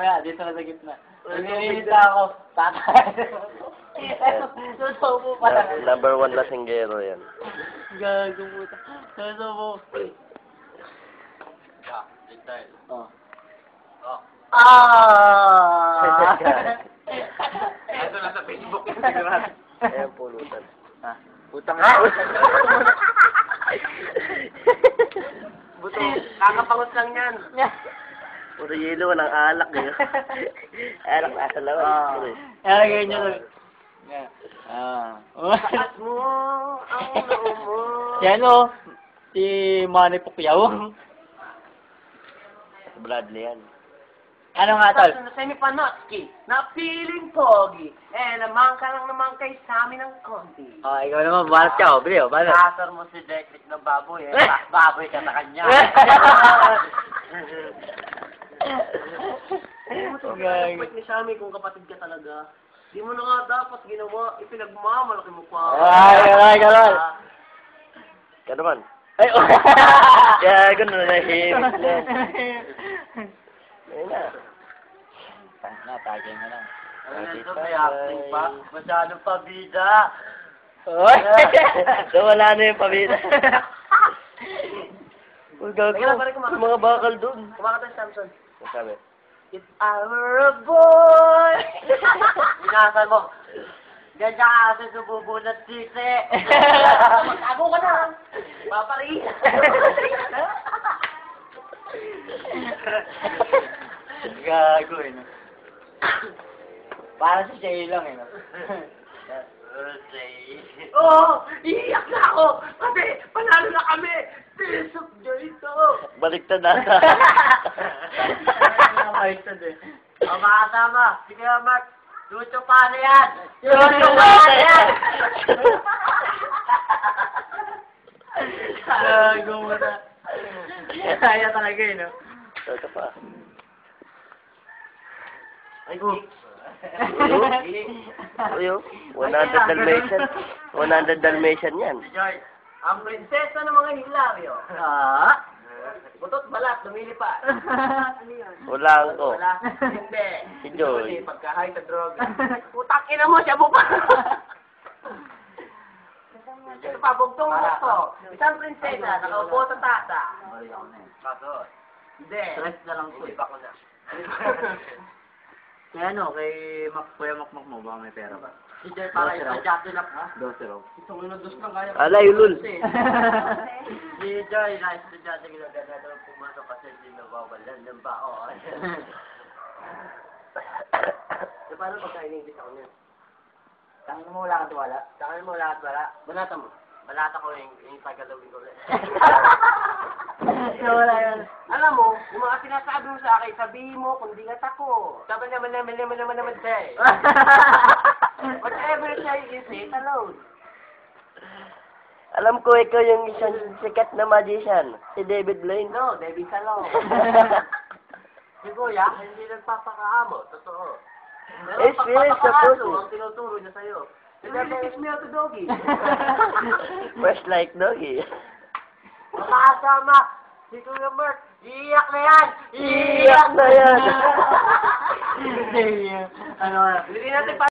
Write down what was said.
mamaya, dito na sa gitna. Nililita ako, tatay. Susubo pa lang. Number 1 lasinggero yan. Gago puta. Susubo. Oh. Ah! Ito na sa Facebook, Instagram. Ayan, pulutan. Putang Buto, kakapangot lang yan. Puro yelo, walang alak eh. Alak nasa lawan. Kaya ganyan nyo lang. Taas mo ang loob mo. Yan o. Si Manny Pacquiao. Bradley yan. Ano nga tol? Sa Semi-Panotski, na feeling pogi. Naman ka lang naman kay sa amin ng konti. Oh, ikaw naman, balat ka o. Bili o, balat. Kasar mo si Dekrit na baboy baboy ka sa kanya. Hindi mo ito pinag ni Sammy kung kapatid ka talaga. Di mo na nga dapat ginawa, ipinagmamalaki mo pa. Ay, gano'n. Kaya naman. Ay, oh. Kaya gano'n na himik lang. Ayun na. Natagay mo lang. Ano ito, may acting pa? Masyadong pabida. Oy! So, wala na yung pamilya. Uy, gago. Yung mga bakal doon. Kumakata si Samson. Ang sabi? If I were a boy! Binasal mo. Diyan ka kasi sububunat sisi. Mag-abo ka na. Papari. Gago eh. No? Para sa Jay lang eh. No? Oo! Iiyak na ako! Kasi panalo na kami! Piece of joy ito! Baliktad na. Baliktad eh. O mga kasama, sige na Mark, Lucho pa na yan! Lucho pa na yan! Gago mo na. Kaya talaga eh, no? Ito pa. Ay, Uyo, 100 Dalmatian. 100 Dalmatian yan. Si Joy, ang prinsesa ng mga Hilario. Butot balat, lumilipat. Ano yun? Wala ko. Wala. Hindi. Si Joy. Pagkahay sa droga. Putang ina mo, siya mo pa. Ito pa, bugtong mo ito. Isang prinsesa, nakaupo sa tasa. Kaso, hindi. Stress na lang po eh. Iba ko na. Kaya ano, kay Kuya Makmak mo ba may pera ba? Si Joy, para ito, jacket up, ha? 12 raw. Itong inudos lang kaya. Alay, ulul. Si Joy, na estudyante ginagana daw pumasok kasi hindi nabawalan ng baon. So, paano pagka in-English ako niya? Tangin mo wala kang tuwala? Saan mo lahat wala? Banata mo. Balata ko yung Tagalogin ko ulit. Wala yan. Alam mo, yung mga sinasabi mo sa akin, sabihin mo kung di nga tako. Sabi naman, say. Whatever say, you say it alone. Alam ko ikaw yung isang sikat na magician, si David Blaine. No, Debbie Salong. Si Kuya, hindi nagpapakaamo. Totoo. Pero Experience sa pagpapakaso, puso. ang tinuturo niya sa'yo. Pinapakis mo yung doggy. Fresh like doggy. Mga kasama, si Kuya Mark, iiyak na yan! Iiyak na yan! Ano, Hindi natin pa